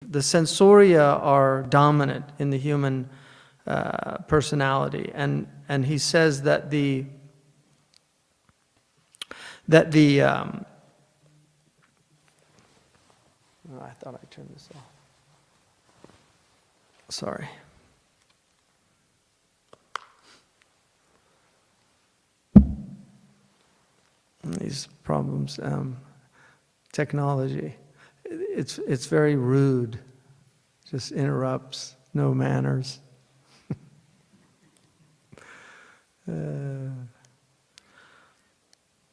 the sensoria are dominant in the human personality, and he says that the oh, I thought I turned this off. Sorry. These problems, technology, it's very rude, just interrupts, no manners.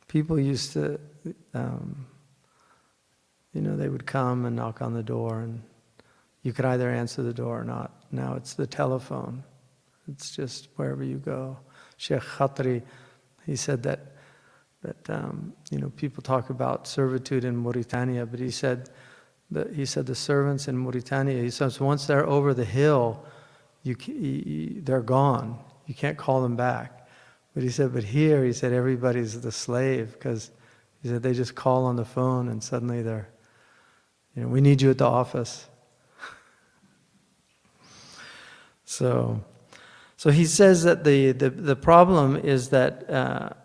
People used to, they would come and knock on the door, and you could either answer the door or not. Now it's the telephone. It's just wherever you go. Shaykh Khatri, he said that people talk about servitude in Mauritania, but he said the servants in Mauritania, he says once they're over the hill, they're gone. You can't call them back. But he said, here, everybody's the slave, because he said they just call on the phone and suddenly they're, we need you at the office. So he says that the problem is that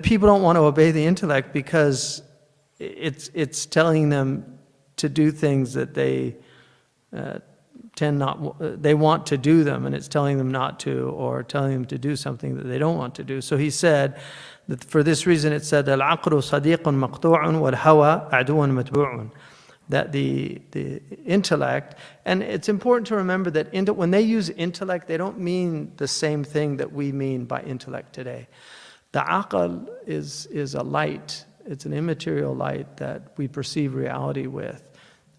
people don't want to obey the intellect because it's telling them to do things that they they want to do them, and it's telling them not to, or telling them to do something that they don't want to do. So he said that for this reason it said al-aqlu sadiqun maqtu'un wal-hawa aduun matbu'un, that the intellect, and it's important to remember that when they use intellect, they don't mean the same thing that we mean by intellect today. The aql is a light, it's an immaterial light that we perceive reality with.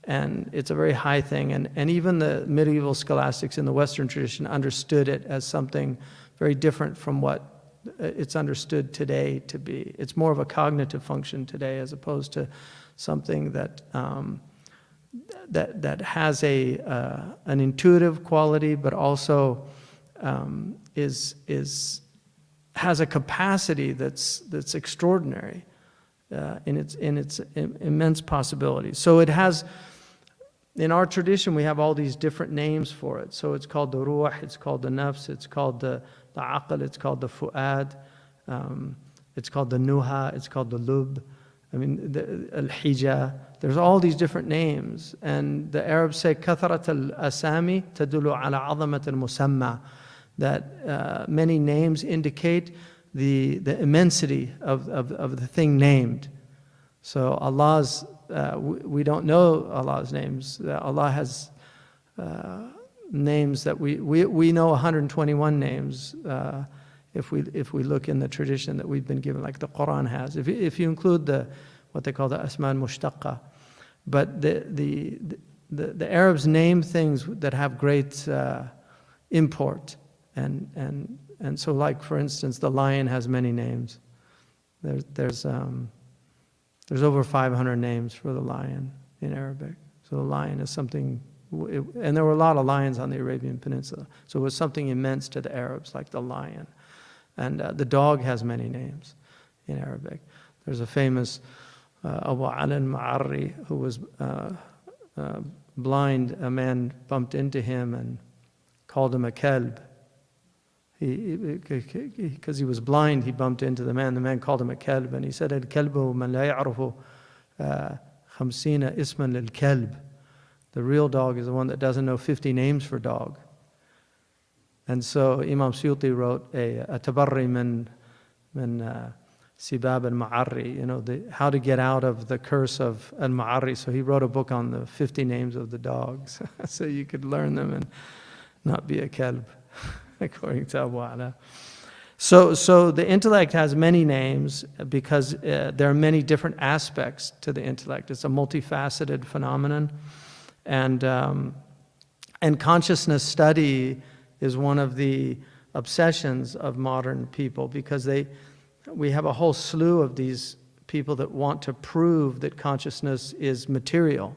And it's a very high thing, and even the medieval scholastics in the Western tradition understood it as something very different from what it's understood today to be. It's more of a cognitive function today as opposed to something that that has an intuitive quality, but also has a capacity that's extraordinary in its immense possibilities. So it has. In our tradition, we have all these different names for it. So it's called the ruh, it's called the nafs, it's called the aql, it's called the fu'ad, it's called the nuha, it's called the lub, the al-hija. There's all these different names. And the Arabs say, katharat al-asami tadulu ala azamat al-musamma, that many names indicate the immensity of the thing named. So Allah's, we don't know Allah's names. Allah has names that we know 121 names if we look in the tradition that we've been given, like the Quran has. If you include what they call the asma al-mushtaqqa. But the Arabs name things that have great import, and so, like for instance, the lion has many names. There's over 500 names for the lion in Arabic. So the lion is something, and there were a lot of lions on the Arabian Peninsula. So it was something immense to the Arabs, like the lion. And the dog has many names in Arabic. There's a famous Abu Ali al-Ma'arri who was blind. A man bumped into him and called him a kalb. Because he was blind, he bumped into the man. The man called him a kalb, and he said, "Al-kalbu man la ya'rufu 50 isman lil-kalb." The real dog is the one that doesn't know 50 names for dog. And so Imam Suyuti wrote a tabarri min sibab al-ma'arri, how to get out of the curse of al-ma'arri. So he wrote a book on the 50 names of the dogs, so you could learn them and not be a kalb. According to Abu Ala. So the intellect has many names because there are many different aspects to the intellect. It's a multifaceted phenomenon. And consciousness study is one of the obsessions of modern people, because we have a whole slew of these people that want to prove that consciousness is material.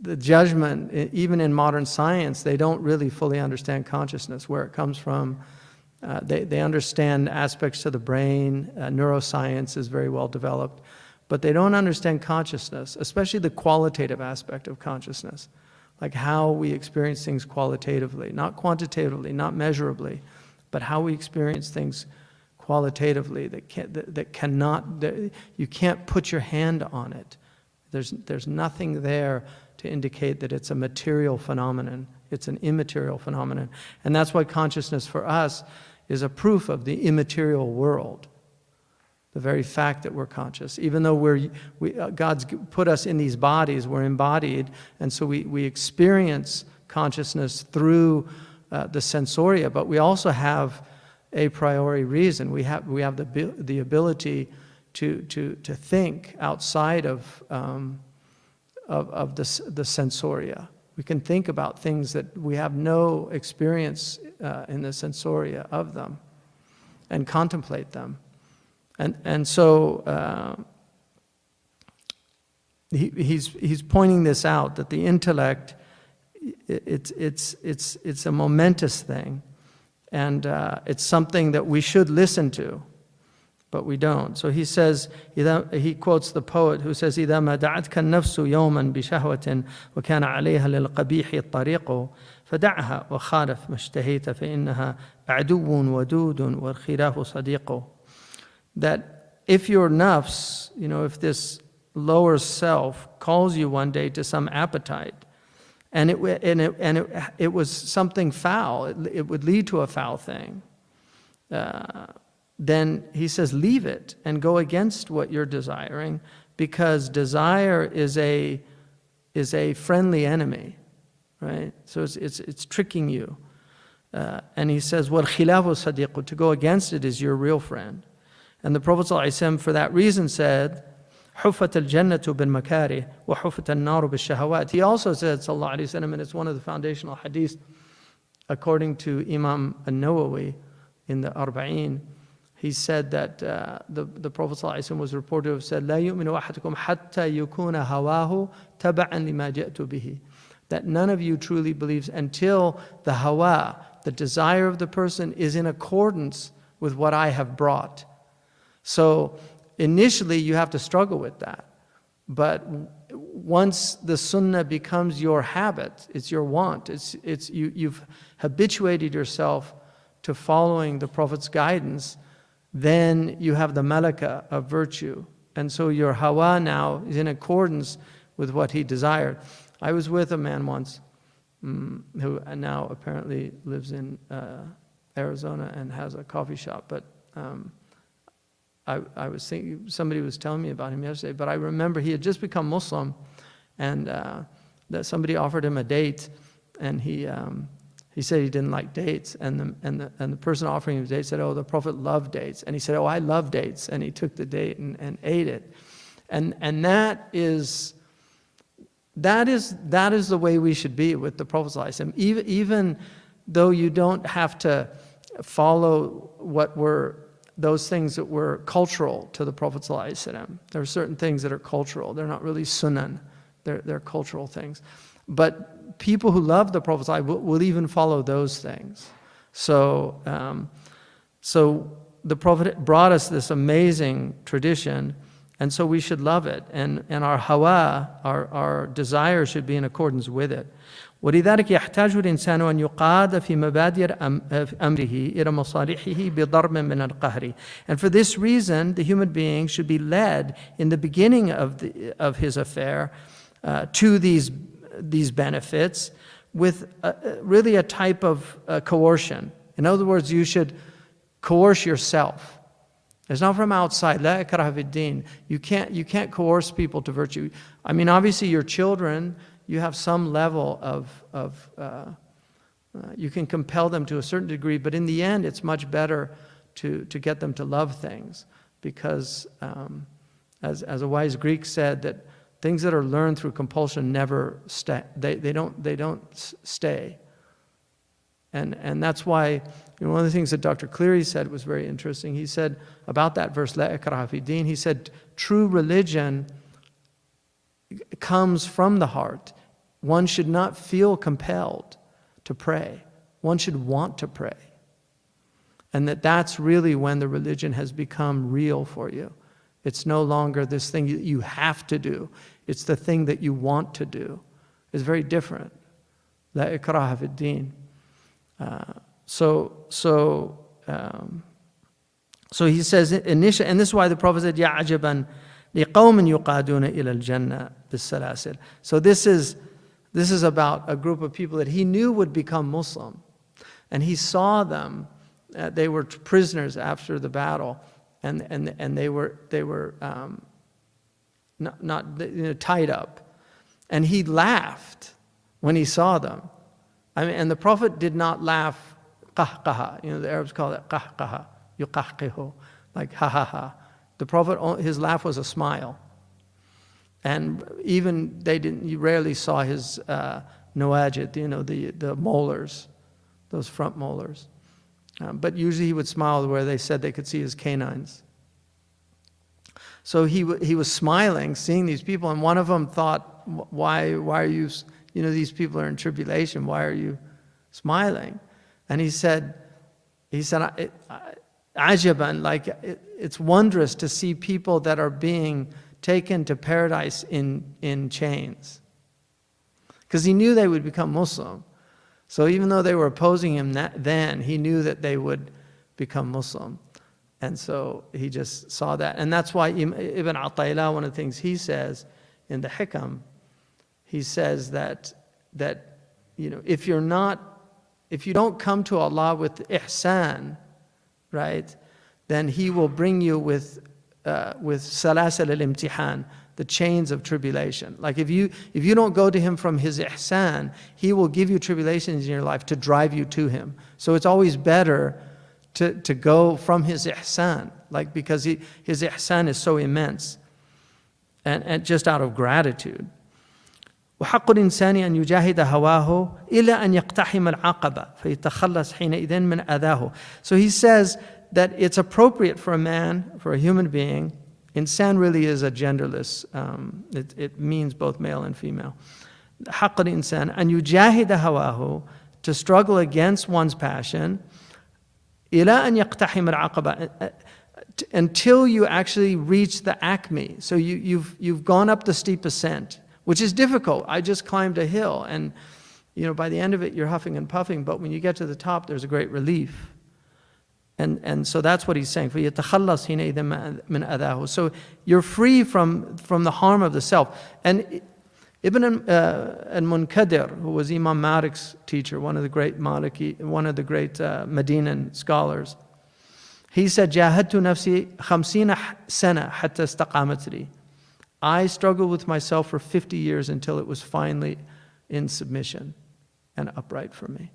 The judgment, even in modern science, they don't really fully understand consciousness, where it comes from. They understand aspects to the brain. Neuroscience is very well developed. but they don't understand consciousness, especially the qualitative aspect of consciousness, like how we experience things qualitatively, not quantitatively, not measurably, but how we experience things qualitatively that you can't put your hand on it. There's nothing there to indicate that it's a material phenomenon. It's an immaterial phenomenon. And that's why consciousness for us is a proof of the immaterial world. The very fact that we're conscious. Even though God's put us in these bodies, we're embodied, and so we experience consciousness through the sensoria, but we also have a priori reason. We have the ability to think outside of the sensoria. We can think about things that we have no experience in the sensoria of them, and contemplate them. And so he's pointing this out, that the intellect, it's a momentous thing, and it's something that we should listen to, but we don't. So he says, he quotes the poet who says, إذا ما دعتك النفس يوما بشهوة وكان عليها للقبيح الطريق فدعها وخالف ما اشتهيت فإنها عدو ودود والخلاف صديق. That if your nafs, if this lower self calls you one day to some appetite, and it was something foul, it would lead to a foul thing, then he says, leave it and go against what you're desiring, because desire is a friendly enemy, right? So it's tricking you. And he says, وَالْخِلَافُ صَدِيقُ, to go against it is your real friend. And the Prophet ﷺ, for that reason, said, حُفَّتَ الْجَنَّةُ بِالْمَكَارِهِ وَحُفَّتَ النَّارُ بِالشَّهَوَاتِ. He also said, sallallahu alayhi wa sallam, and it's one of the foundational hadiths, according to Imam al-Nawawi in the Arba'een, he said that the Prophet ﷺ was reported to have said, لا يؤمن أحدكم حتى يكون هواه تبعا لما جئت به. That none of you truly believes until the hawa, the desire of the person, is in accordance with what I have brought. So initially you have to struggle with that. But once the sunnah becomes your habit, it's your want, you've habituated yourself to following the Prophet's guidance, then you have the malaka of virtue. And so your hawa now is in accordance with what he desired. I was with a man once who now apparently lives in Arizona and has a coffee shop, but I was thinking, somebody was telling me about him yesterday, but I remember he had just become Muslim, and that somebody offered him a date, and he said he didn't like dates, and the person offering him a date said, oh, the Prophet loved dates, and he said, oh, I love dates, and he took the date and ate it, and that is the way we should be with the Prophet ﷺ. Even though you don't have to follow what were those things that were cultural to the Prophet ﷺ. There are certain things that are cultural. They're not really sunan. They're cultural things. But people who love the Prophet ﷺ will even follow those things. So the Prophet brought us this amazing tradition, and so we should love it. And our hawa, our desire, should be in accordance with it. ولذلك يحتاج الإنسان أن يقاد في مبادئ أمره إلى مصالحه بضرب من القهر. And for this reason, the human being should be led in the beginning of his affair to these benefits with really a type of coercion. In other words, you should coerce yourself. It's not from outside. لا إكراه في الدين. You can't coerce people to virtue. I mean, obviously, your children, you have some level of you can compel them to a certain degree, but in the end, it's much better to get them to love things, because as a wise Greek said, that things that are learned through compulsion never stay. They don't stay. And that's why, one of the things that Dr. Cleary said was very interesting. He said about that verse, La ikraha fi din, he said, true religion comes from the heart. One should not feel compelled to pray. One should want to pray. And that's really when the religion has become real for you. It's no longer this thing you have to do. It's the thing that you want to do. It's very different. La ikraha fi din. So he says initially, and this is why the Prophet said, "Ya ajaban liqawmin yuqaduna ila al-jannah bis-salasil." So this is about a group of people that he knew would become Muslim, and he saw them. They were prisoners after the battle, and they were not tied up, and he laughed when he saw them. I mean, and the Prophet did not laugh qahqaha. The Arabs call it qahqaha. Yuqahqihu, like ha ha ha. The Prophet, his laugh was a smile. And even you rarely saw his nawajid, the molars, those front molars. But usually he would smile where they said they could see his canines. So he was smiling, seeing these people, and one of them thought, why are you, these people are in tribulation, why are you smiling? And he said, Ajaban, like it's wondrous to see people that are being taken to paradise in chains. Because he knew they would become Muslim. So even though they were opposing him then, he knew that they would become Muslim. And so he just saw that. And that's why Ibn Ata'illah, one of the things he says in the Hikam, he says that if you don't come to Allah with ihsan, right, then he will bring you with salasil al-imtihan, the chains of tribulation. Like if you don't go to him from his ihsan, he will give you tribulations in your life to drive you to him. So it's always better to go from his ihsan, like because his ihsan is so immense, and just out of gratitude. وحق الإنسان أن يجاهد هواه إلى أن يقتحم العقبة فيتخلص حينئذ من أذاه. So he says that it's appropriate for a man, for a human being. Insan really is a genderless. It means both male and female. حق الإنسان أن يجاهد هواه, to struggle against one's passion, إلى أن يقتحم العقبة, until you actually reach the acme. So you've gone up the steep ascent, which is difficult. I just climbed a hill, and by the end of it you're huffing and puffing, but when you get to the top there's a great relief. And so that's what he's saying. فَيَتَخَلَّصْ حِينَئِذٍ مِنْ أَذَاهُ. So you're free from the harm of the self. And Ibn al-Munkadir, who was Imam Malik's teacher, one of the great Medinan scholars, he said, جَاهَدْتُ نَفْسِي 50 سَنَةً حَتَّى اسْتَقَامَتْ لِي. I struggled with myself for 50 years until it was finally in submission and upright for me.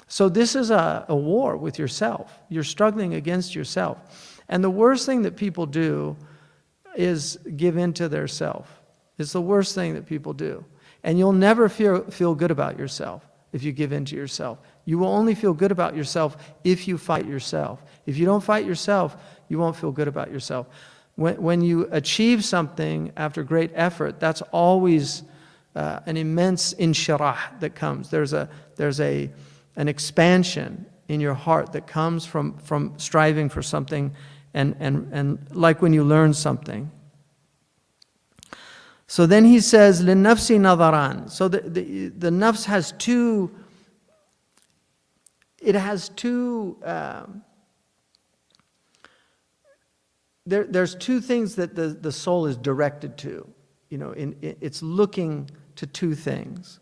So this is a war with yourself. You're struggling against yourself. And the worst thing that people do is give in to their self. It's the worst thing that people do. And you'll never feel good about yourself if you give in to yourself. You will only feel good about yourself if you fight yourself. If you don't fight yourself, you won't feel good about yourself. When you achieve something after great effort, that's always an immense inshirah that comes. There's an expansion in your heart that comes from striving for something, and like when you learn something. So then he says, لِلنَّفْسِ نَظَرًا. So the nafs has two. It has two. There's two things that the soul is directed to. It's looking to two things.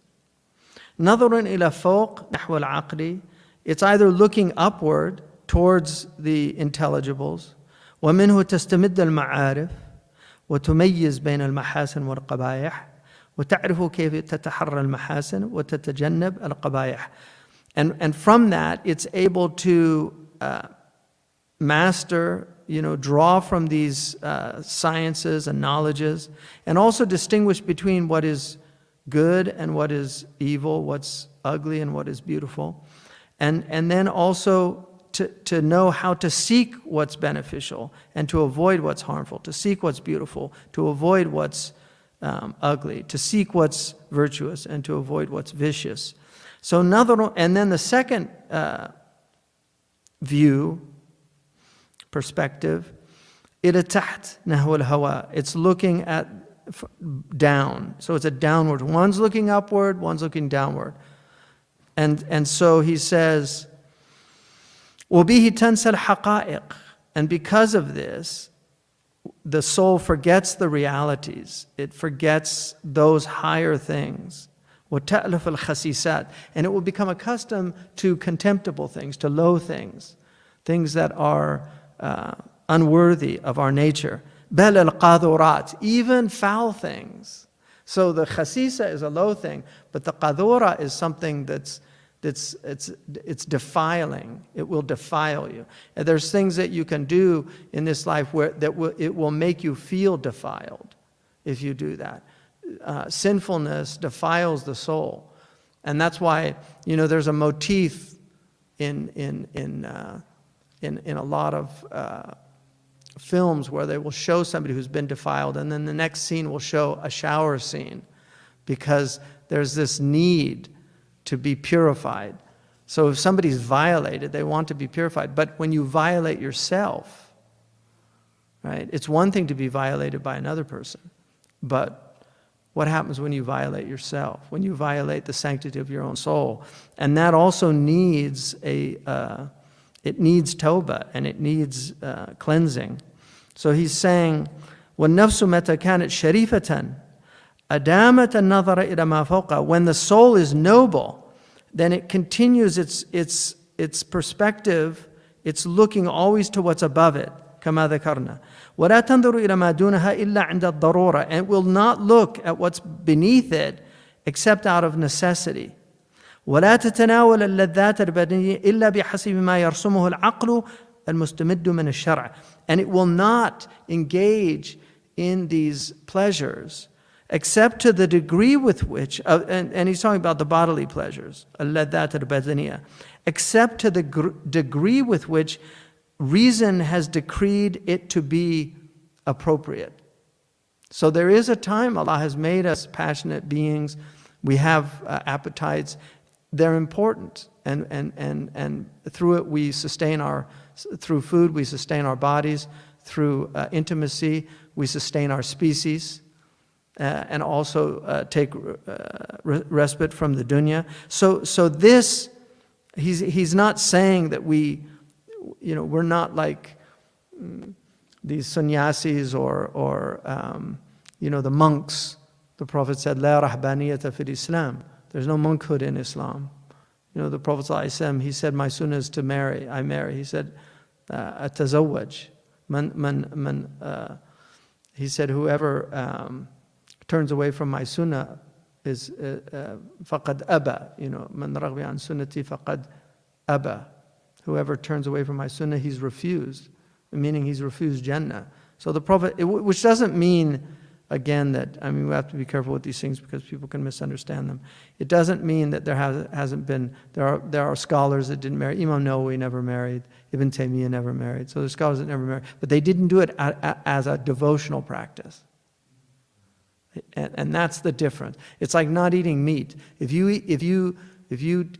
نظر إلى فوق نحو العقل. It's either looking upward towards the intelligibles. ومنه تستمد المعارف وتميز بين المحاسن والقبائح وتعرف كيف تتحرى المحاسن وتتجنب القبائح. And from that, it's able to master, draw from these sciences and knowledges, and also distinguish between what is good and what is evil, what's ugly and what is beautiful. And then also to know how to seek what's beneficial and to avoid what's harmful, to seek what's beautiful, to avoid what's ugly, to seek what's virtuous and to avoid what's vicious. So and then the second perspective, إلى تحت نحو الهواء. It's looking at down. So it's a downward. One's looking upward, one's looking downward. And so he says, وَبِهِ تَنْسَى الْحَقَائِقِ. And because of this, the soul forgets the realities. It forgets those higher things. وَتَأْلَفَ الْخَسِيسَاتِ. And it will become accustomed to contemptible things, to low things, things that are unworthy of our nature. بَلَ الْقَاذُورَاتِ. Even foul things. So the khasisa is a low thing, but the qadura is something it's defiling. It will defile you. And there's things that you can do in this life where it will make you feel defiled if you do that. Sinfulness defiles the soul, and that's why there's a motif in a lot of films where they will show somebody who's been defiled, and then the next scene will show a shower scene, because there's this need to be purified. So if somebody's violated, they want to be purified. But when you violate yourself, right? It's one thing to be violated by another person, but what happens when you violate yourself? When you violate the sanctity of your own soul? And that also needs it needs tawbah, and it needs cleansing. So he's saying, وَالنَّفْسُ مَتَى كَانَتْ شَرِيفَةً أَدَامَتَ النَّظَرَ إِلَى مَا فَوْقَهَا. When the soul is noble, then it continues its perspective. It's looking always to what's above it, كما ذكرنا. وَلَا تَنظُرُ إِلَى مَا دُونَهَا إِلَّا عِنْدَ الضَّرُورَةِ. And it will not look at what's beneath it except out of necessity. ولا تتناول اللذات البدنية إلا بحسب ما يرسمه العقل المستمد من الشرع. And it will not engage in these pleasures except to the degree with which, and he's talking about the bodily pleasures, اللذات البدنية, except to the degree with which reason has decreed it to be appropriate. So there is a time Allah has made us passionate beings. We have appetites. They're important, and through it we sustain through food we sustain our bodies, through intimacy we sustain our species, and also take respite from the dunya. So this, he's not saying that we're not like these sannyasis or the monks. The Prophet said, "La rahbaniyata fil Islam." There's no monkhood in Islam. The Prophet ﷺ, he said, my sunnah is to marry. I marry. He said, atazawwaj. He said, whoever turns away from my sunnah is faqad aba. Man raghbi an sunnati faqad aba. Whoever turns away from my sunnah, he's refused. Meaning he's refused Jannah. So the Prophet, which doesn't mean, again, that, we have to be careful with these things because people can misunderstand them. It doesn't mean that there hasn't been, there are scholars that didn't marry. Imam Nawawi never married. Ibn Taymiyyah never married. So there's scholars that never married. But they didn't do it as a devotional practice. And that's the difference. It's like not eating meat. If you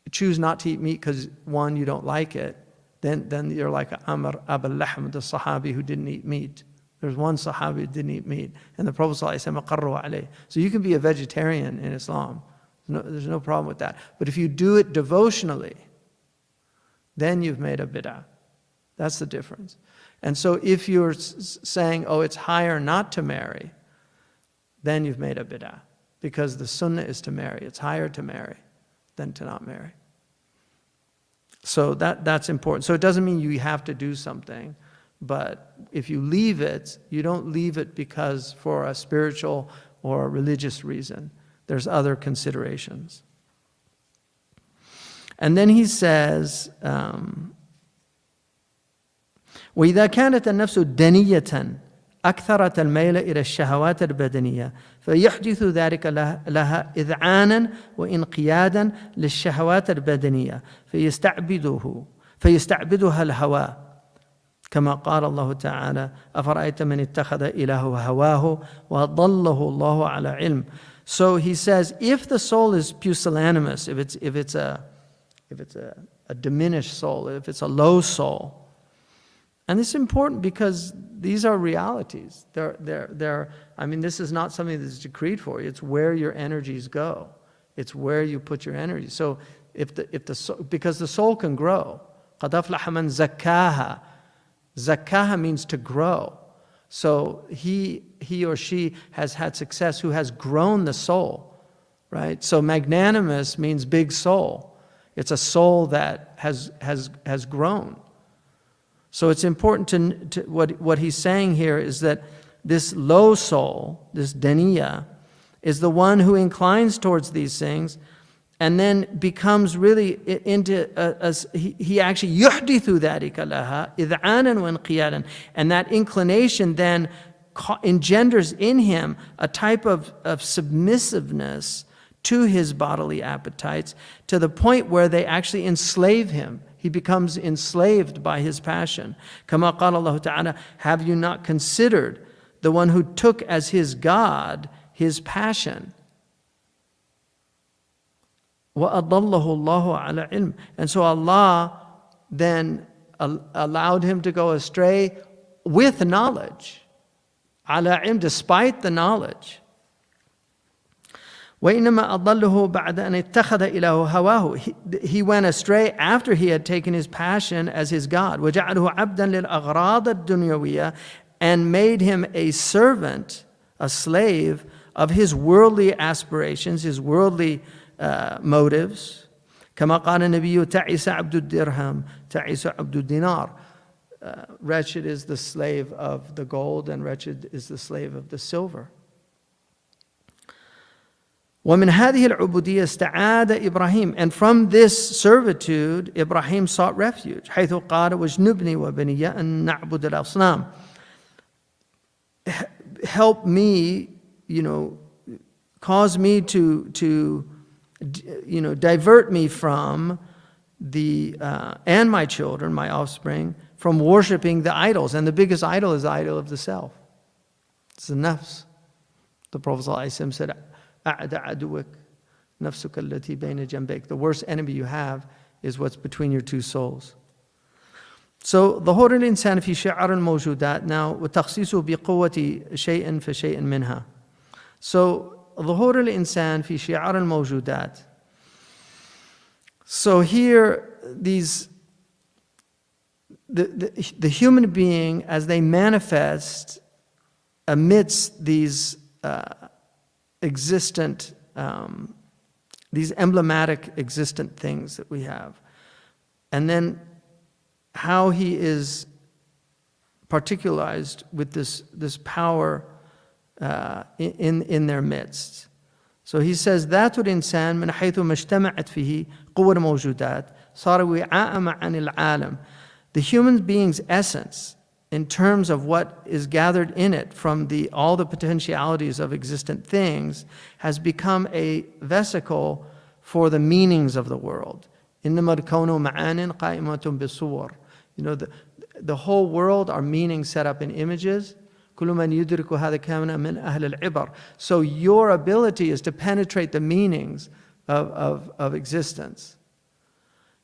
choose not to eat meat because, one, you don't like it, then you're like Amr Abul Lahm, the Sahabi who didn't eat meat. There's one Sahabi who didn't eat meat, and the Prophet ﷺ أقروا عليه. So you can be a vegetarian in Islam. There's no problem with that. But if you do it devotionally, then you've made a bid'ah. That's the difference. And so if you're saying, it's higher not to marry, then you've made a bid'ah. Because the sunnah is to marry. It's higher to marry than to not marry. So that's important. So it doesn't mean you have to do something. But if you leave it, you don't leave it because for a spiritual or a religious reason. There's other considerations. And then he says, وَإِذَا كَانَتْ النَّفْسُ دَنِيَّةً أكثرت الميل إلى الشهوات البدنية فيحدث ذلك لها إذعانا وإنقيادا للشهوات البدنية فيستعبدها الهوى كما قال الله تعالى أفرأيت من اتخذ إلهه هواه وضله الله على علم. So he says, if the soul is pusillanimous, if it's a diminished soul, if it's a low soul, And this is important because these are realities. I mean, this is not something that's decreed for you. It's where your energies go. It's where you put your energy. So because the soul can grow. قَدْ أَفْلَحَ مَنْ زَكَّاهَا. Zakkaha means to grow. So he or she has had success who has grown the soul, right? So magnanimous means big soul. It's a soul that has grown. So it's important to what he's saying here is that this low soul, this daniya, is the one who inclines towards these things and then becomes really into, he actually يُحْدِثُ ذَلِكَ لَهَا إِذْعَانًا وَانْقِيَادًا. And that inclination then engenders in him a type of submissiveness to his bodily appetites to the point where they actually enslave him. He becomes enslaved by his passion. كما قال الله تعالى, have you not considered the one who took as his God his passion? وَأَضَلَّهُ اللَّهُ عَلَى عِلْمٍ. And so Allah then allowed him to go astray with knowledge. عَلَى عِلْمٍ, despite the knowledge. وَإِنَّمَا أَضَلَّهُ بَعْدَ أَنْ اتَّخَذَ إِلَهُ هَوَاهُ. He went astray after he had taken his passion as his God. وَجَعَلَهُ عَبْدًا لِلْأَغْرَاضِ الدُّنْيَوِيَّةِ, and made him a servant, a slave of his worldly aspirations, his worldly motives. كما قال النبي تعس عبد الدرهم تعس عبد الدينار. Wretched is the slave of the gold, and wretched is the slave of the silver. ومن هذه العبودية استعاد إبراهيم. And from this servitude, Ibrahim sought refuge. حيث قال واجنبني وبني أن نعبد الأصنام. Help me, cause me to divert me from and my children, my offspring, from worshiping the idols. And the biggest idol is the idol of the self. It's the nafs. The Prophet ﷺ said, أعد عدوك نفسك التي بين جنبيك. The worst enemy you have is what's between your two souls. So ظهور الإنسان في شعار الموجودات now وتخصيصه بقوة شيء فشيء منها. So ظهور الإنسان في شعار الموجودات. So here the human being, as they manifest amidst these existent, these emblematic existent things that we have, and then how he is particularized with this power in their midst. So he says, ذات الإنسان من حيث ما اجتمعت فيه قوى الموجودات صار وعاء عن العالم. The human being's essence, in terms of what is gathered in it from all the potentialities of existent things, has become a vesicle for the meanings of the world. إنما الكون معان قائمة بالصور. The whole world are meanings set up in images. كل من يدرك هذا كان من أهل العبر. So your ability is to penetrate the meanings of existence.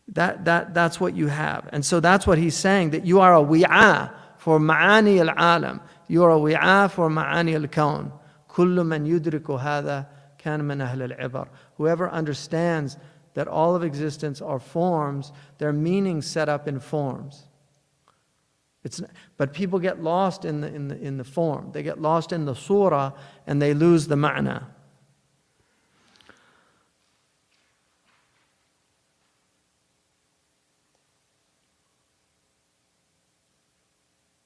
That's what you have. And so that's what he's saying, that you are a wi'a for ma'ani al-alam. You are a wi'a for ma'ani al-kawn. كل من يدرك هذا كان من أهل العبر. Whoever understands that all of existence are forms, their meanings set up in forms. But people get lost in the form. They get lost in the surah and they lose the ma'na.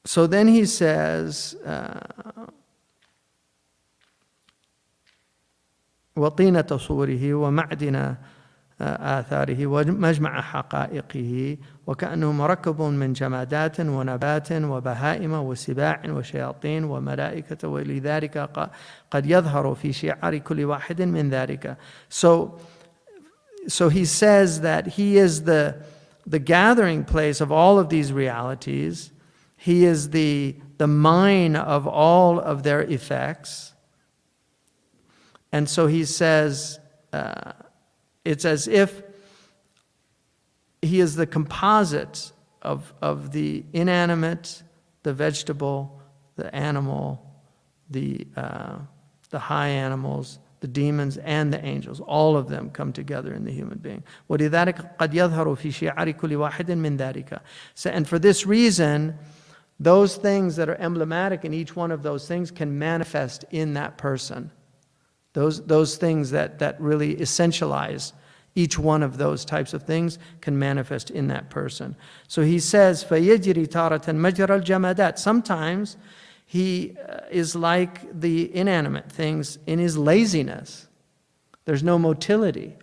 So then he says, وطينة صوره ومعدن آثاره ومجمع حقائقه وكأنه مركب من جمادات ونبات وبهائم وسباع وشياطين وملائكة ولذلك قد يظهر في شعار كل واحد من ذلك. So he says that he is the gathering place of all of these realities. He is the mine of all of their effects. And so he says, it's as if he is the composite of the inanimate, the vegetable, the animal, the high animals, the demons, and the angels. All of them come together in the human being. وَلِذَلِكَ قَدْ يَظْهَرُ فِي شِعَارِ كُلِّ وَاحِدٍ مِّن ذَلِكَ. And for this reason, those things that are emblematic in each one of those things can manifest in that person. Those things that really essentialize each one of those types of things can manifest in that person. So he says, فَيَجْرِي تَارَةً مَجْرَى الْجَمَادَاتِ. Sometimes he is like the inanimate things in his laziness. There's no motility.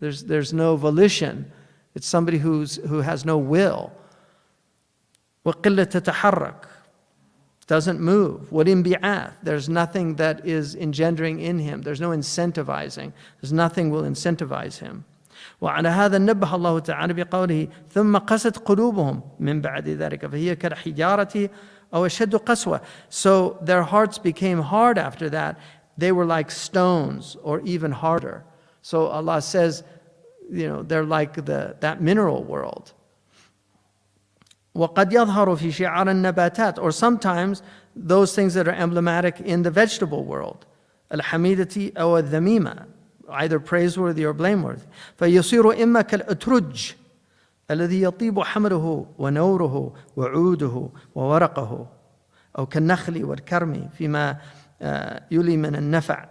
There's no volition. It's somebody who has no will. وَقِلَّةَ تَتَحَرَّكْ. Doesn't move. وَالْإِنْبِعَاث. There's nothing that is engendering in him. There's no incentivizing. There's nothing will incentivize him. وعلى هذا نبه الله تعالى بقوله ثم قست قلوبهم من بعد ذلك فهي كالحجارة أو أشد قسوة. So their hearts became hard after that. They were like stones or even harder. So Allah says, they're like that mineral world. وقد يظهر في شعار النباتات. Or sometimes those things that are emblematic in the vegetable world. الحميدة أو الذميمة. Either praiseworthy or blameworthy. فيصير إما كالأترج الذي يطيب حمره ونوره وعوده وورقه أو كالنخل والكرم فيما يلي من النفع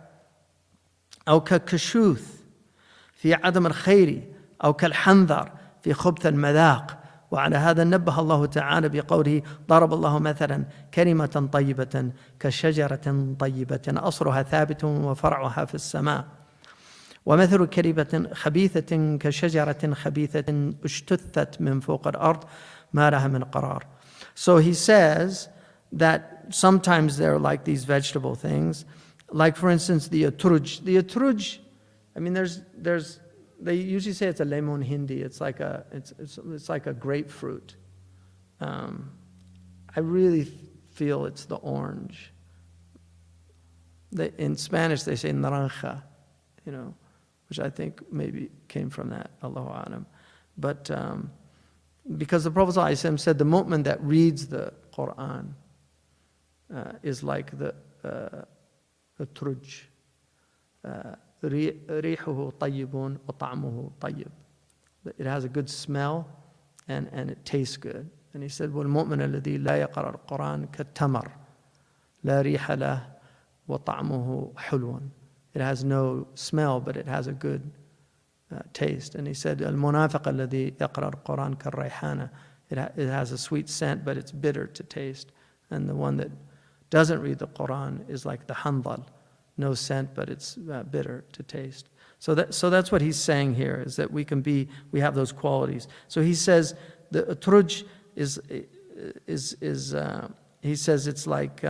أو كالكشوث في عدم الخير أو كالحنظر في خبث المذاق. وعلى هذا نبه الله تعالى بقوله ضرب الله مثلا كلمة طيبة كشجرة طيبة أصلها ثابت وفرعها في السماء ومثل كلمة خبيثة كشجرة خبيثة اجتثت من فوق الأرض ما لها من قرار. So he says that sometimes they're like these vegetable things, like for instance the atruj. The atruj, I mean, they usually say it's a lemon hindi. It's like a grapefruit. I really feel it's the orange. In Spanish they say naranja, which I think maybe came from that, Allahu A'lam. But because the Prophet ﷺ said the mu'min that reads the Quran is like the truj. رِيحُهُ طَيِّبٌ وَطَعْمُهُ طَيِّب. It has a good smell and it tastes good. And he said, وَالْمُؤْمِنَ الَّذِي لَا يَقْرَأُ الْقُرْآنَ كَالتَّمَرِ لَا رِيحَ لَهُ وَطَعْمُهُ حُلْوٌ. It has no smell, but it has a good taste. And he said, الْمُنَافِقَ الَّذِي يَقْرَأُ الْقُرْآنَ كَالرَّيْحَانَ. It has a sweet scent, but it's bitter to taste. And the one that doesn't read the Quran is like the handal. No scent, but it's bitter to taste. So that's what he's saying here, is that we have those qualities. So he says the atruj he says it's like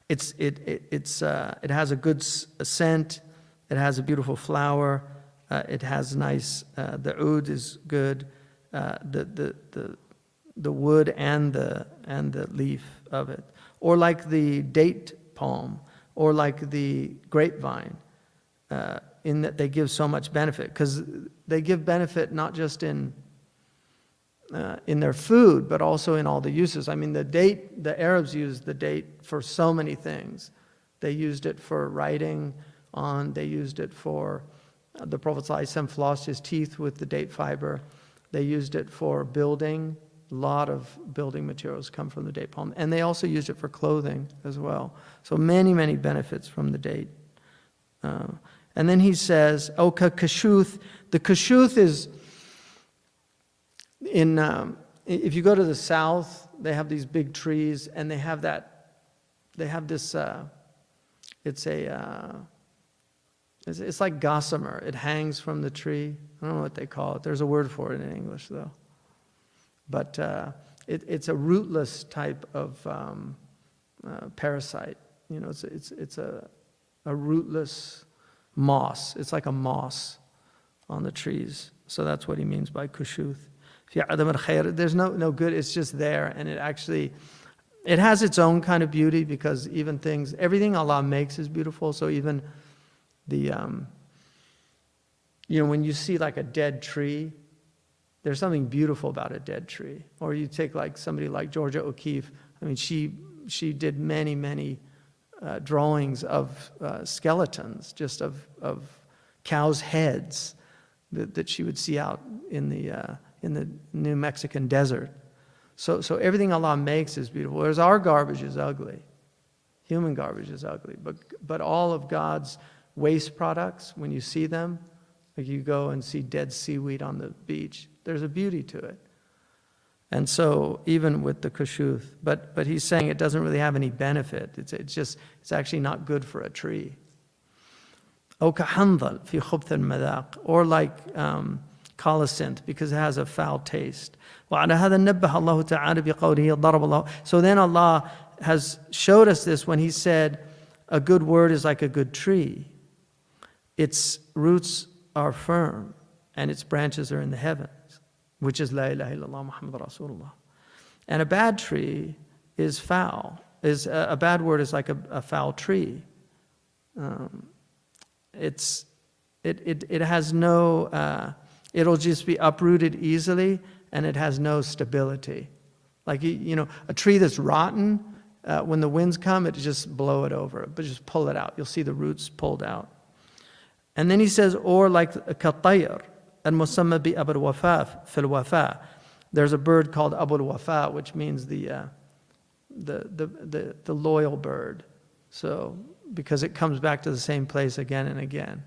it has a good scent, it has a beautiful flower, it has nice the oud is good, the wood and the leaf of it, or like the date palm, or like the grapevine, in that they give so much benefit, because they give benefit not just in their food, but also in all the uses. I mean, the Arabs used the date for so many things. They used it for writing on, they used it for, the Prophet ﷺ flossed his teeth with the date fiber. They used it for building. A lot of building materials come from the date palm. And they also used it for clothing as well. So many, many benefits from the date. And then he says, oh, kashuth. The kashuth is if you go to the south, they have these big trees, and they have this, it's like gossamer. It hangs from the tree. I don't know what they call it. There's a word for it in English, though. But it's a rootless type of parasite. It's a rootless moss. It's like a moss on the trees. So that's what he means by kushuth. There's no good. It's just there, and it has its own kind of beauty, because everything Allah makes is beautiful. So even the when you see like a dead tree, there's something beautiful about a dead tree. Or you take like somebody like Georgia O'Keeffe. I mean, she did many drawings of skeletons, just of cows' heads that she would see out in the New Mexican desert. So everything Allah makes is beautiful. Whereas our garbage is ugly. Human garbage is ugly. But all of God's waste products, when you see them, like you go and see dead seaweed on the beach, there's a beauty to it. And so even with the kushuth, but he's saying it doesn't really have any benefit. It's actually not good for a tree. أو كحنظل في خبث المذاق, or like colocynth, because it has a foul taste. وعلى هذا نبه الله تعالى بقوله ضرب الله. So then Allah has showed us this when He said, a good word is like a good tree. Its roots are firm and its branches are in the heavens, which is La ilaha illallah Muhammad Rasulullah. And a bad tree is foul. A bad word is like a foul tree. It has no, it'll just be uprooted easily, and it has no stability. Like, a tree that's rotten, when the winds come, it just blow it over, but just pull it out. You'll see the roots pulled out. And then he says, or like كالطير المسمى بأبو الوفاء في الوفاء. There's a bird called Abu al-Wafa, which means the loyal bird. So, because it comes back to the same place again and again.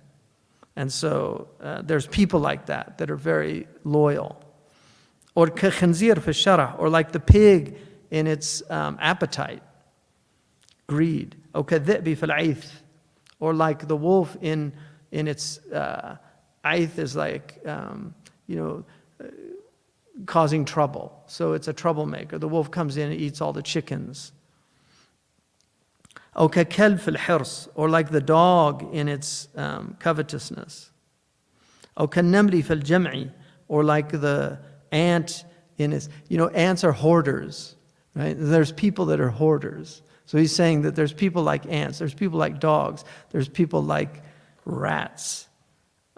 And so there's people like that are very loyal. Or كخنزير في الشرع, or like the pig in its appetite, greed. Or كالذئب في العيث, or like the wolf in its aith is like causing trouble. So it's a troublemaker. The wolf comes in and eats all the chickens. أو ككلب في الحرص, or like the dog in its covetousness. أو كالنمل في الجمع, or like the ant in its, ants are hoarders, right? There's people that are hoarders. So he's saying that there's people like ants, there's people like dogs, there's people like rats.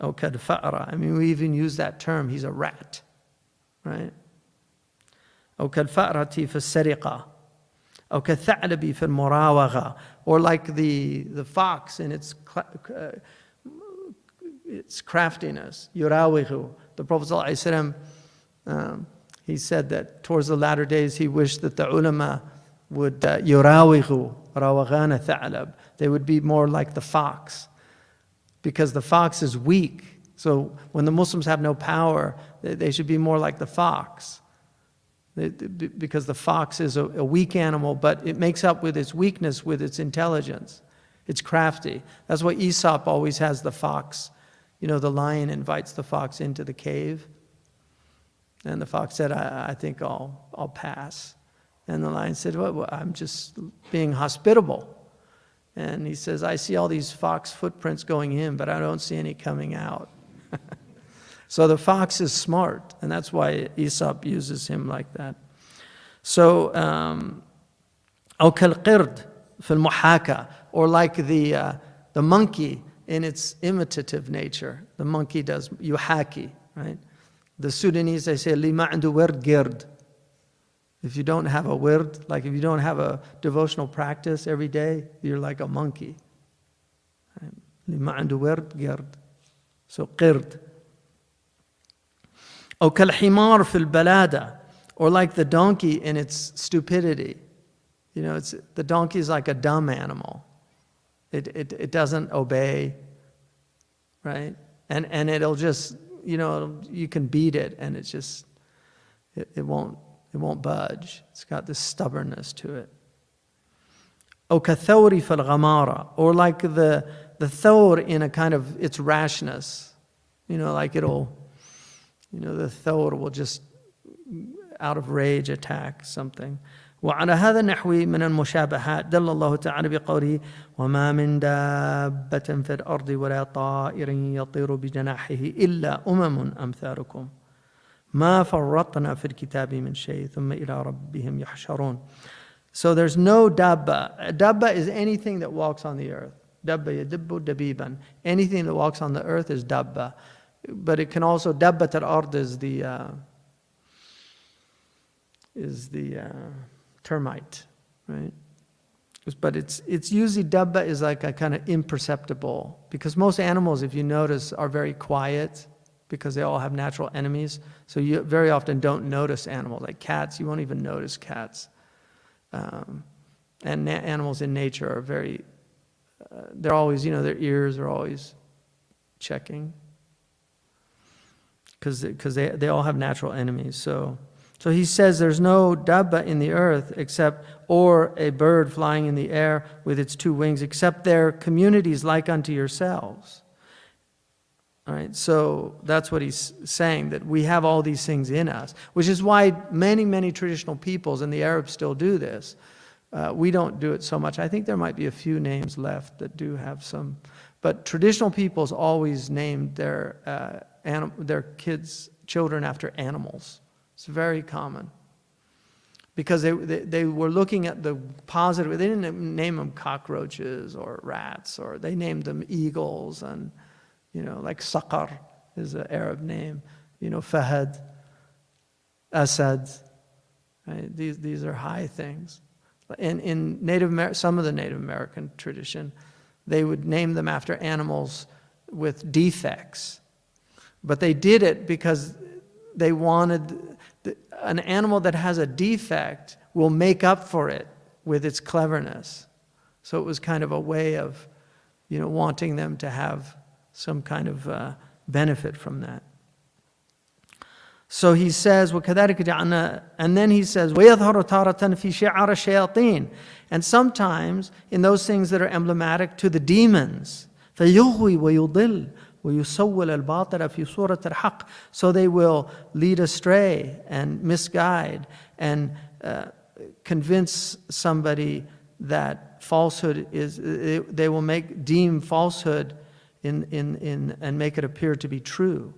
أو كالفأرة, I mean, we even use that term, he's a rat, right? أو كالفأرة في السرقة. أو كالثعلب في المراوغة, or like the fox in its craftiness. يراوغ. The Prophet ﷺ, he said that towards the latter days he wished that the ulama would يراوغ راوغان ثعلب. They would be more like the fox, because the fox is weak. So when the Muslims have no power, they should be more like the fox. Because the fox is a weak animal, but it makes up with its weakness with its intelligence. It's crafty. That's why Aesop always has the fox. The lion invites the fox into the cave. And the fox said, I think I'll pass. And the lion said, well, I'm just being hospitable. And he says, I see all these fox footprints going in, but I don't see any coming out. So the fox is smart, and that's why Aesop uses him like that. So, أو كالقرد في المحاكاة, or like the monkey in its imitative nature. The monkey does yuhaki, right? The Sudanese, they say, li ma عنده ورد قرد. If you don't have a wird, like if you don't have a devotional practice every day, you're like a monkey. Li ma عنده ورد قرد. So قرد. أو كالحمار في البلادة, or like the donkey in its stupidity. The donkey is like a dumb animal. It doesn't obey, right? And it'll just, you can beat it, and it's just, it won't budge. It's got this stubbornness to it. أو كالثور في الغمارة, or like the thawr in a kind of its rashness. Like it'll, the thawr will just, out of rage, attack something. وعلى هذا النحو من المشابهات دل الله تعالى بقوله وما من دابة في الأرض ولا طائر يطير بجناحه إلا أمثالكم ما فرطنا في الكتاب من شيء ثم إلى ربهم يحشرون. So there's no dabba. Dabba is anything that walks on the earth. Dabba yadibbu dabiban. Anything that walks on the earth is dabba. But it can also, dabbat al-ard is the termite, right? But it's usually dabba is like a kind of imperceptible, because most animals, if you notice, are very quiet because they all have natural enemies. So you very often don't notice animals. Like cats, you won't even notice cats. And animals in nature are very, they're always, their ears are always checking because they all have natural enemies. So he says there's no dabba in the earth or a bird flying in the air with its two wings, except their communities like unto yourselves. All right, so that's what he's saying, that we have all these things in us, which is why many, many traditional peoples, and the Arabs still do this. We don't do it so much. I think there might be a few names left that do have some, but traditional peoples always named their children after animals. It's very common. Because they were looking at the positive. They didn't name them cockroaches or rats, or they named them eagles, and like Saqar is an Arab name. Fahad, Asad. Right? These are high things. In some of the Native American tradition, they would name them after animals with defects, but they did it because they wanted. An animal that has a defect will make up for it with its cleverness. So it was kind of a way of, wanting them to have some kind of benefit from that. So he says, وَكَذَلِكَ جَعَلْنَا, and then he says, وَيَظْهَرُ تَارَةً فِي شِعَرِ الشَّيَاطِينِ, and sometimes in those things that are emblematic to the demons, فَيُغْوِي وَيُضِلُّ وَيُسَوِّلَ الْبَاطِلَ فِي صُورَةِ الْحَقِّ, so they will lead astray and misguide and convince somebody that falsehood is, they will deem falsehood and make it appear to be true.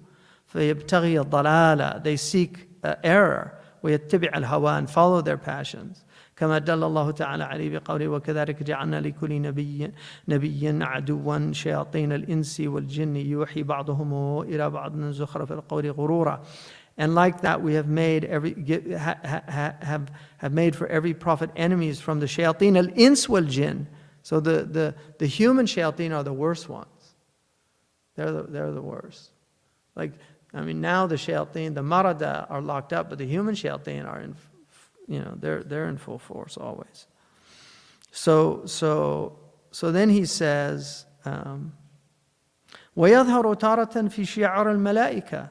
فَيَبْتَغِيَ الضَّلَالَ, they seek error. وَيَتَّبِعَ الْهَوَى, and follow their passions. كما دل الله تعالى عليه بقوله وكذلك جعلنا لكل نبي عدوا شياطين الإنس والجن يوحي بعضهم إلى بعض زخرف القول غرورا. And like that, we have made made for every prophet enemies from the shayateen al-ins wal-jinn. So the human shayateen are the worst ones. They're the worst. Now the shayateen, the marada, are locked up, but the human shayateen are in. They're in full force always. So then he says, وَيَظْهَرُ تَارَةً فِي شِعَرِ الْمَلَائِكَةِ,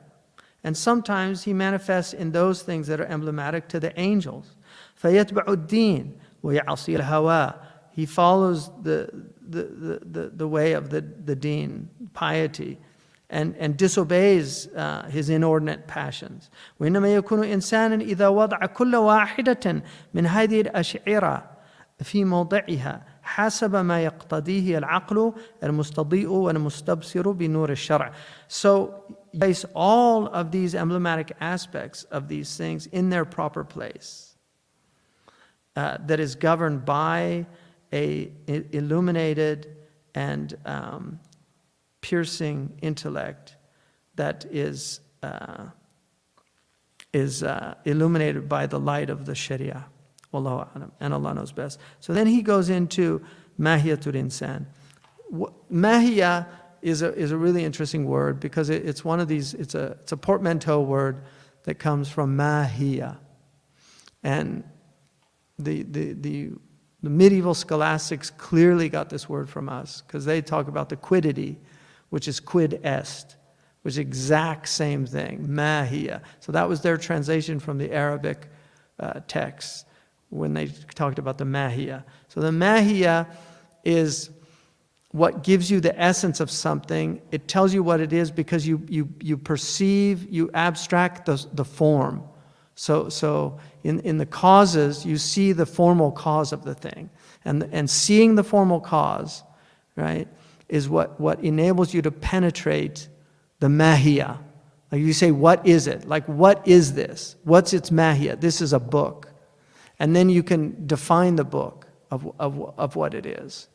and sometimes he manifests in those things that are emblematic to the angels. فَيَتْبَعُ الدِّينِ وَيَعْصِي الْهَوَىٰ, he follows the way of the deen, piety, and disobeys his inordinate passions. وإنما يكون إنسانا إذا وضع كل واحدة من هذه الأشعرة في موضعها حسب ما يقتضيه العقل المستضيء والمستبصر بنور الشرع. So place all of these emblematic aspects of these things in their proper place, that is governed by a illuminated and piercing intellect that is illuminated by the light of the Sharia. Wallahu a'lam. And Allah knows best. So then he goes into mahiyatul insan. Mahiya is a really interesting word because it's one of these. It's a portmanteau word that comes from mahiya, and the medieval scholastics clearly got this word from us because they talk about the quiddity, which is quid est, which is exact same thing, mahiya. So that was their translation from the Arabic texts when they talked about the mahiya. So the mahiya is what gives you the essence of something. It tells you what it is because you perceive, you abstract the form. So in the causes, you see the formal cause of the thing. And seeing the formal cause, right, is what enables you to penetrate the mahiya. Like you say, what is it? Like, what is this? What's its mahiya? This is a book. And then you can define the book of what it is.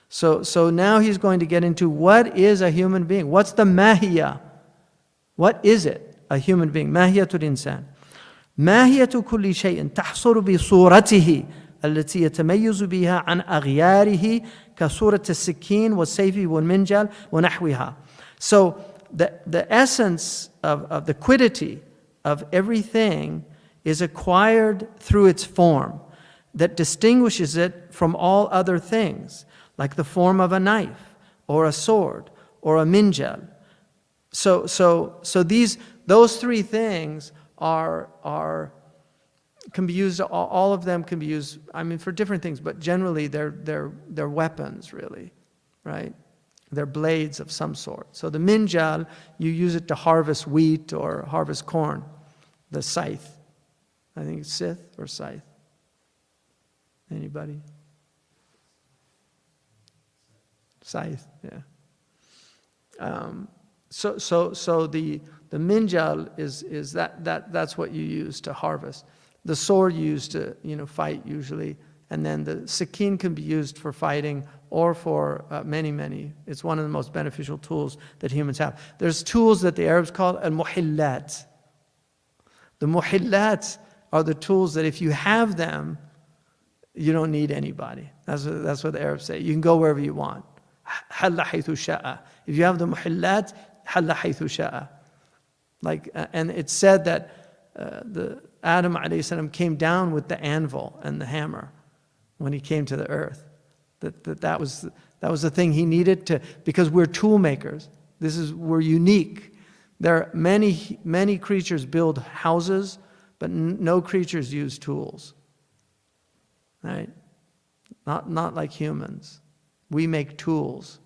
So now he's going to get into what is a human being? What's the mahiya? What is it? A human being. Mahiyatul insan. ماهية كل شيء تحصل بصورته التي يتميز بها عن أغياره كصورة السكين والسيف والمنجل ونحوها. So the essence of the quiddity of everything is acquired through its form that distinguishes it from all other things, like the form of a knife or a sword or a minjal. So those three things can be used. All of them can be used, I mean, for different things, but generally they're weapons, really, right? They're blades of some sort. So the minjal, you use it to harvest wheat or harvest corn. The scythe, I think it's scythe or scythe. Anybody? Scythe, yeah. So the minjal is that's what you use to harvest. The sword you use to fight usually, and then the sakin can be used for fighting or for many. It's one of the most beneficial tools that humans have. There's tools that the Arabs call al-muhillat. The muhillat are the tools that if you have them, you don't need anybody. That's what the Arabs say. You can go wherever you want. Halla haythu sha'a. If you have the muhillat, halla haythu sha'a. And it's said that the Adam alayhi salam came down with the anvil and the hammer when he came to the earth. That was the thing he needed to, because we're tool makers. We're unique. There are many creatures build houses, but no creatures use tools. Right? Not like humans. We make tools.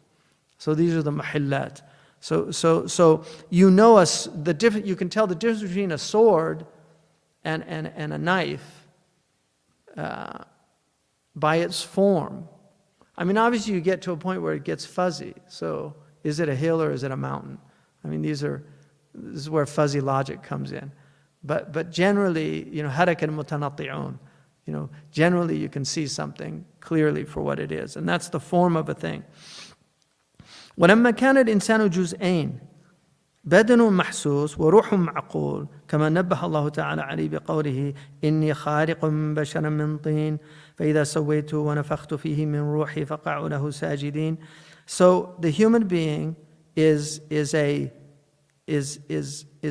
So these are the mahillat. So you know us the different. You can tell the difference between a sword and a knife by its form. I mean, obviously you get to a point where it gets fuzzy. So is it a hill or is it a mountain? I mean, this is where fuzzy logic comes in. But generally, harakan mutanatti'un. Generally you can see something clearly for what it is, and that's the form of a thing. ولما كان الإنسان جزئين بدن محسوس وروح معقول كما نبه الله تعالى عليه بقوله إني خالق من بشر من طين فإذا سويته ونفخت فيه من روحي فقعوا له ساجدين. So the human being is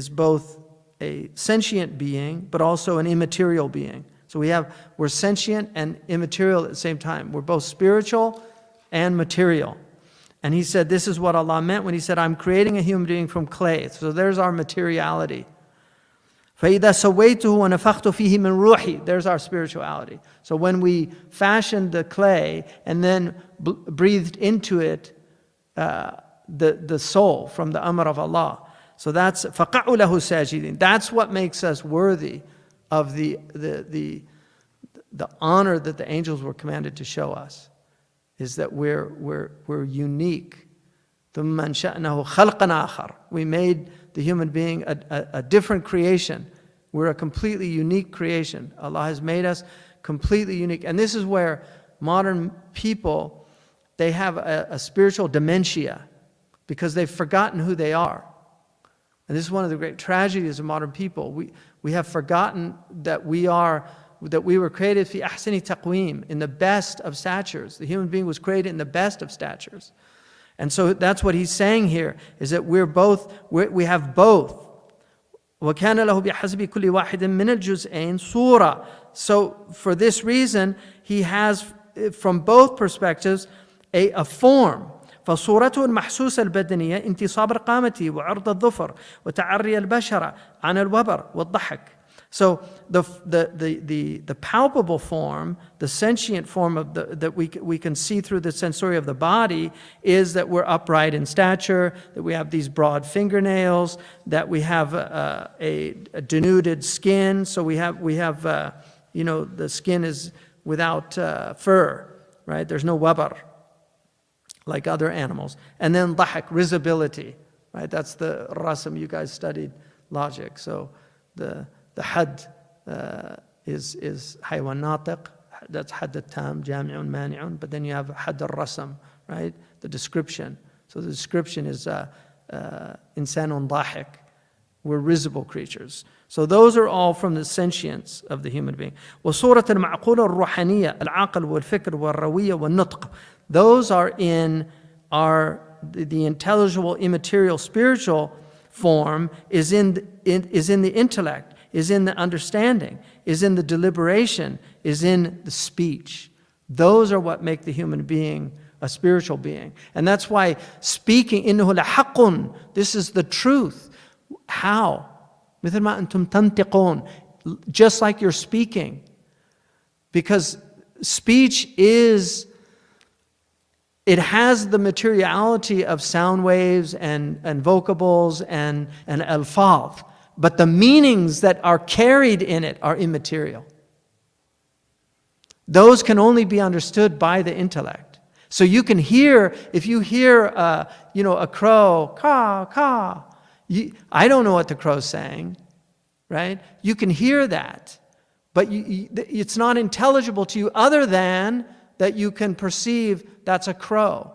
both a sentient being but also an immaterial being. So we're sentient and immaterial at the same time. We're both spiritual and material. And he said this is what Allah meant when he said, I'm creating a human being from clay. So there's our materiality. فَإِذَا سَوَّيْتُهُ وَنَفَخْتُ فِيهِ مِنْ رُوحِي. There's our spirituality. So when we fashioned the clay and then breathed into it the soul from the amr of Allah. So that's فَقَعُوا لَهُ سَاجِدِينَ. That's what makes us worthy of the honor that the angels were commanded to show us, is that we're unique. ثُمَّ أَنشَأْنَهُ خَلْقًا آخَرَ. We made the human being a different creation. We're a completely unique creation. Allah has made us completely unique. And this is where modern people, they have a spiritual dementia because they've forgotten who they are. And this is one of the great tragedies of modern people. We have forgotten that we were created fi ahsani taqweem, in the best of statures. The human being was created in the best of statures. And so that's what he's saying here, is that we have both. وَكَانَ لَهُ بِحَسْبِ كُلِّ وَاحِدٍ مِّنَ الْجُزْءَيْنِ صُورَةً. So for this reason, he has, from both perspectives, a form. فصورته المحسوسة البدنية انتصاب القامة وعرض الظفر وتعري البشرة عن الوبر والضحك. So the palpable form, the sentient form of that we can see through the sensory of the body, is that we're upright in stature, that we have these broad fingernails, that we have a denuded skin. So we have the skin is without fur, right? There's no wabar like other animals. And then dhahak, risibility, right? That's the rasam. You guys studied logic. So the had is haywan natiq, that's had al-tam, jami'un, mani'un, but then you have had al-rasam, right? The description. So the description is insanun dhahik, We're risible creatures. So those are all from the sentience of the human being. وصورة المعقولة الروحانية العقل والفكر والروية والنطق. Those are in the intelligible, immaterial, spiritual form is in the intellect, is in the understanding, is in the deliberation, is in the speech. Those are what make the human being a spiritual being. And that's why speaking, إنه لحق, this is the truth. How? مثل ما أنتم تنطقون, just like you're speaking. Because speech it has the materiality of sound waves and vocables and alfaz, but the meanings that are carried in it are immaterial. Those can only be understood by the intellect. So you can hear, if you hear a crow, caw, caw, I don't know what the crow's saying, right? You can hear that, but it's not intelligible to you other than that you can perceive that's a crow.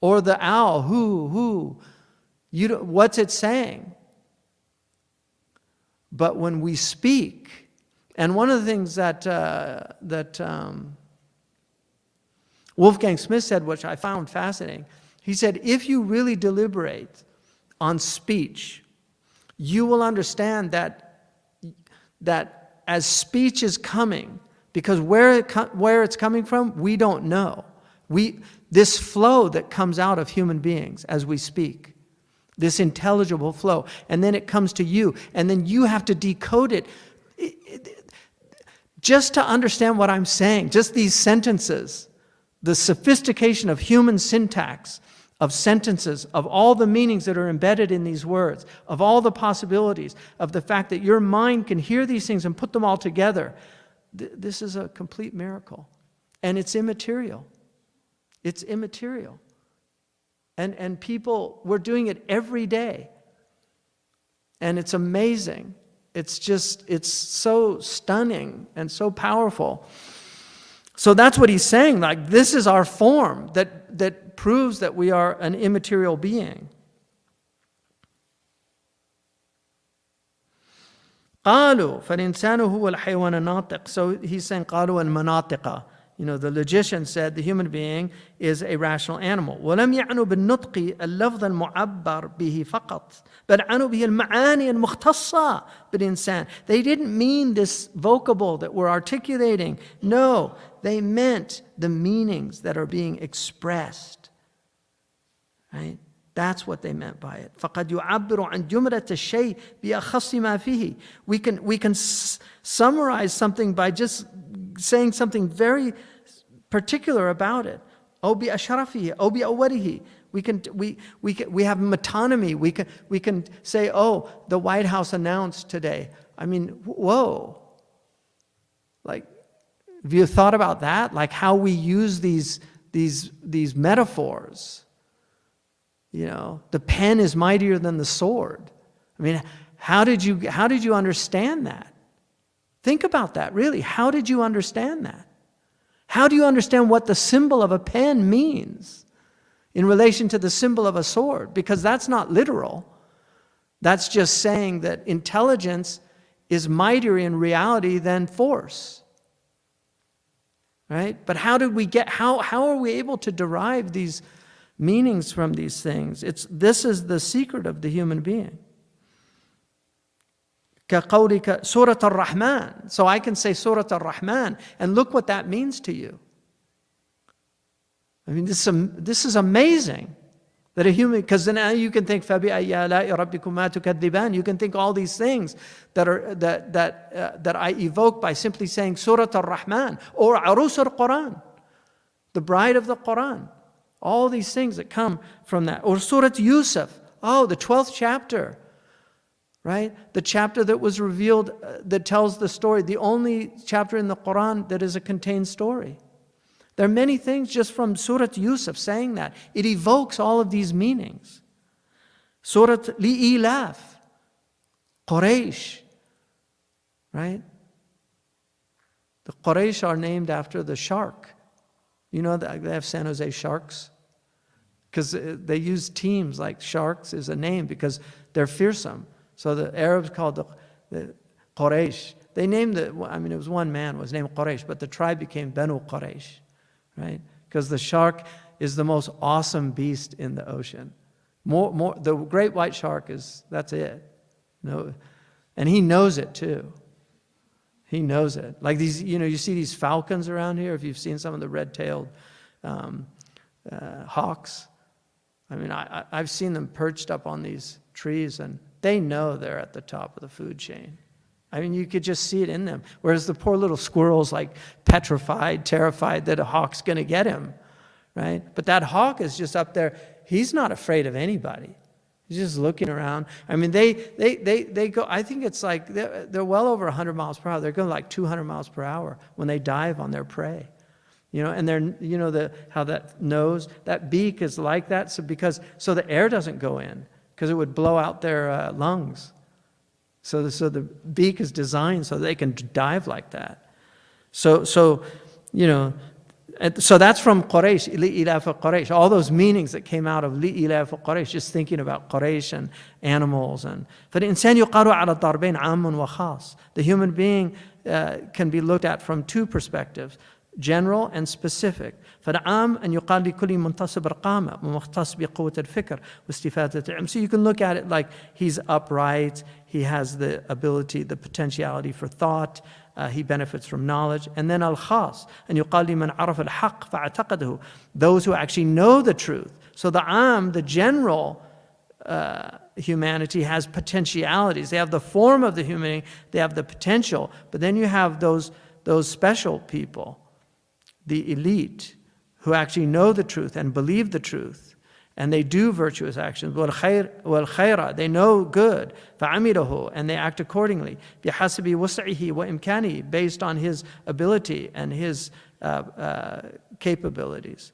Or the owl, who. What's it saying? But when we speak, and one of the things that Wolfgang Smith said, which I found fascinating, he said, if you really deliberate on speech, you will understand that as speech is coming, because where it's coming from, we don't know. This flow that comes out of human beings as we speak, this intelligible flow, and then it comes to you, and then you have to decode it. Just to understand what I'm saying, just these sentences, the sophistication of human syntax, of sentences, of all the meanings that are embedded in these words, of all the possibilities, of the fact that your mind can hear these things and put them all together. This is a complete miracle. And it's immaterial. It's immaterial. And people, we're doing it every day. And it's amazing. It's so stunning and so powerful. So that's what he's saying. Like, this is our form that proves that we are an immaterial being. قالوا فالإنسان هو الحيوان الناطق. So he's saying قالوا المناطق. The logician said the human being is a rational animal. ولم يعنوا بالنطق اللفظ المعبر به فقط بل عنوا به المعاني المختصة بالإنسان. They didn't mean this vocable that we're articulating. No, they meant the meanings that are being expressed. Right? That's what they meant by it. فقد يعبر عن جملة الشيء بأخص ما فيه. We can summarize something by just saying something very particular about it. أو بأشرفه أو بأوله. We have metonymy. We can say, oh, the White House announced today. I mean, whoa. Like, have you thought about that? Like how we use these metaphors. The pen is mightier than the sword. I mean, how did you understand that? Think about that, really. How did you understand that? How do you understand what the symbol of a pen means in relation to the symbol of a sword? Because that's not literal. That's just saying that intelligence is mightier in reality than force. Right? But how are we able to derive these meanings from these things? This is the secret of the human being. كقولك سورة الرحمن. So I can say Surah Ar-Rahman, and look what that means to you. I mean, this is amazing. That a human, because then you can think فَبِأَيِّ آلَاءِ رَبِّكُمَا تُكَذِّبَانِ. You can think all these things that I evoke by simply saying Surah Ar-Rahman or Arus Al-Quran, the bride of the Quran. All these things that come from that. Or Surah Yusuf, the 12th chapter, right? The chapter that was revealed, that tells the story, the only chapter in the Quran that is a contained story. There are many things just from Surah Yusuf saying that. It evokes all of these meanings. Surah Li'ilaf, Quraysh, right? The Quraysh are named after the shark. You know that they have San Jose Sharks? Because they use teams like sharks is a name because they're fearsome. So the Arabs called the Quraysh. They named it was one man was named Quraysh, but the tribe became Banu Quraysh, right? Because the shark is the most awesome beast in the ocean. The great white shark that's it. No, and he knows it too. He knows it. Like these, you see these falcons around here. If you've seen some of the red-tailed hawks, I've seen them perched up on these trees, and they know they're at the top of the food chain. You could just see it in them. Whereas the poor little squirrel's like petrified, terrified that a hawk's going to get him, right? But that hawk is just up there. He's not afraid of anybody. He's just looking around. They go, I think it's like they're well over 100 miles per hour. They're going like 200 miles per hour when they dive on their prey. And they're, how that nose, that beak is like that. So the air doesn't go in because it would blow out their lungs. So the beak is designed so they can dive like that. So that's from Quraysh, li'ilaf Quraysh. All those meanings that came out of li'ilaf Quraysh, just thinking about Quraysh and animals. فَالْإِنسَانُ يُقَارُ عَلَى الضَّرْبَيْنِ عَامٌ وَخَاص. The human being can be looked at from two perspectives, general and specific. فالعام أن يقال لكل منتصب القامة ومختص بقوة الفكر واستفادة العلم. So you can look at it like he's upright, he has the ability, the potentiality for thought, he benefits from knowledge. And then al-khas أن يقال لمن عرف الحق فاعتقده, those who actually know the truth. So the general humanity has potentialities. They have the form of the humanity, they have the potential, but then you have those special people, the elite, who actually know the truth and believe the truth, and they do virtuous actions. وَالْخَيْرَ, they know good. فَعَمِلَهُ, and they act accordingly. بِحَسَبِ وُسْعِهِ وَإِمْكَانِهِ, based on his ability and his capabilities.